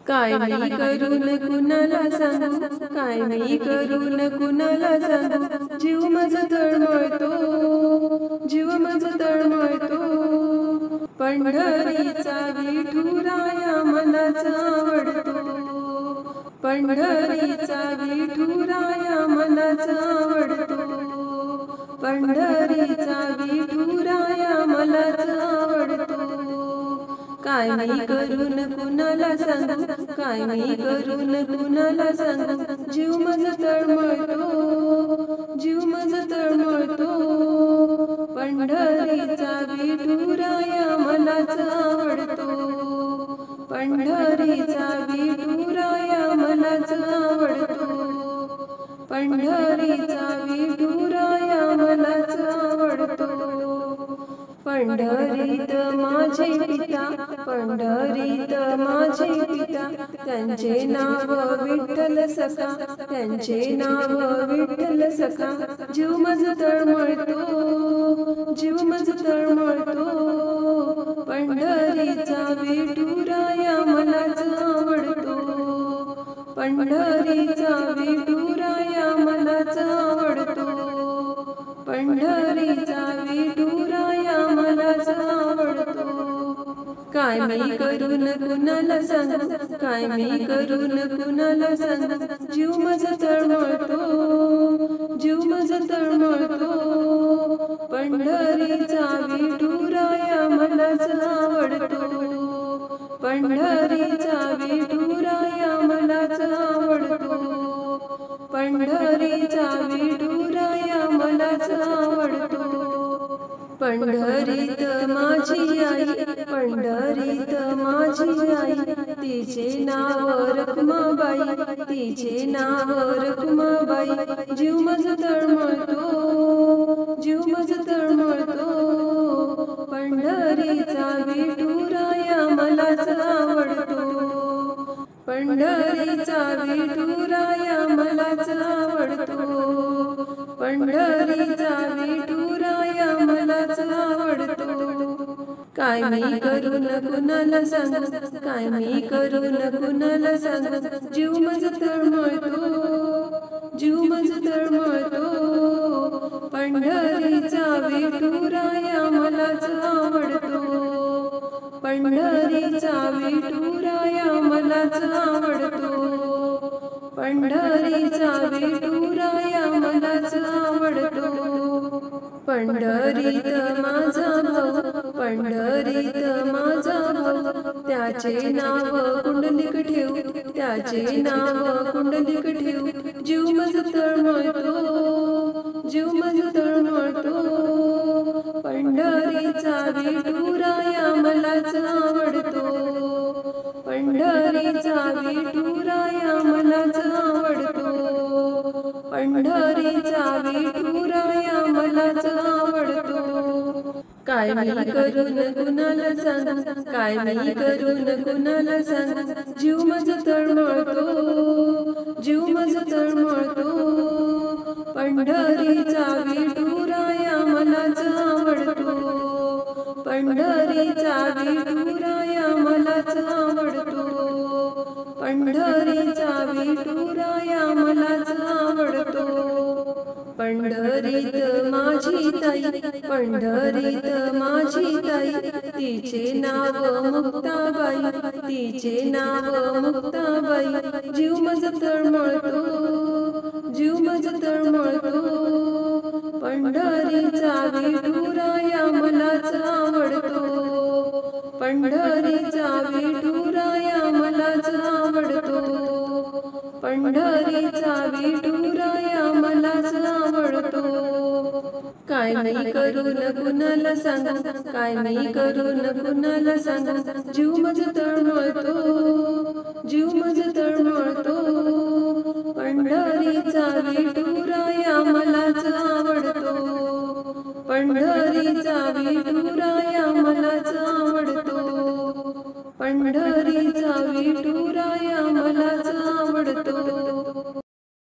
काय मी करून कुणाला सांगू, काय मी करून कुणाला सांगू, जीव माझा तळमळतो, जीव माझा तळमळतो. पंढरीचा विठुराया मलाच आवडतो, पंढरीचा विठुराया मलाच आवडतो, पंढरीचा विठुराया मलाच आवडतो. काय मी करून कुणाला सांगू, काय मी करून कुणाला सांगू, जीव माझा तळमळतो, जीव माझा तळमळतो. पंढरीचा विठुराया मलाच आवडतो, पंढरीचा विठुराया मलाच आवडतो, पंढरीचा विठुराया मलाच आवडतो. पंढरीत माझे पिता, पंढरीत माझे पिता, त्यांचे नाव विठ्ठल सखा, त्यांचे नाव विठ्ठल सखा. जीव माझा तळमळतो, जीव माझा तळमळतो. पंढरीचा विठुराया मलाच आवडतो, पंढरीचा विठुराया मलाच आवडतो, पंढरीचा विठुराया मलाच आवडतो. काय मी करून कुणाला सांगू, काय मी करून कुणाला सांगू, जीव माझा तळमळतो, जीव माझा तळमळतो. पंढरीचा विठुराया मलाच आवडतो, पंढरीचा विठुराया मलाच आवडतो, पंढरीचा विठुराया मलाच आवडतो. पंढरीत माझी आई, पंढरीत माझी आई, तिचे नाव रखुमाबाई, तिचे नाव रखुमाबाई. जीव माझा तळमळतो, जीव माझा तळमळतो. पंढरीचा विठुराया मलाच आवडतो, पंढरीचा विठुराया मलाच आवडतो, पंढरीचा विठुराया मलाच आवडतो. काय मी करून कुणाला सांगू, काय मी करून कुणाला सांगू, जीव माझा तळमळतो, जीव माझा तळमळतो. पंढरीचा विठुराया मलाच आवडतो, पंढरीचा विठुराया मलाच आवडतो, पंढरीचा विठुराया मलाच आवडतो. पंढरीत माझा भाऊ, पंढरीत माझा भाऊ, त्याचे नाव कुंडलिक ठेव, त्याचे नाव कुंडलिक ठेव. जीव माझा तळमळतो, जीव माझा तळमळतो. पंढरीचा विठुराया मलाच आवडतो, पंढरीचा विठुराया मलाच आवडतो, पंढरीचा विठुराया मलाच आवडतो. काय मी करून कुणाला सांगू, काय मी करून कुणाला सांगू, जीव माझा तळमळतो, जीव माझा तळमळतो. पंढरीचा विठुराया मलाच आवडतो, पंढरीचा विठुराया मलाच आवडतो, पंढरीचा विठुराया मलाच आवडतो. पंढरीत माझी ताई, पंढरीत माझी ताई, तिचे नाव मुक्ताबाई, तिचे नाव मुक्ताबाई. जीव माझा तळमळतो, जीव माझा तळमळतो. पंढरीचा विठुराया मलाच आवडतो, पंढरीचा विठुराया मलाच आवडतो, पंढरीचा विठुराया मलाच आवडतो. काय मी करून कुणाला सांगू, काय मी करून कुणाला सांगू, जीव माझा तळमळतो, जीव माझा तळमळतो. पंढरीचा विठुराया मलाच आवडतो, पंढरीचा विठुराया मलाच आवडतो, पंढरीचा विठुराया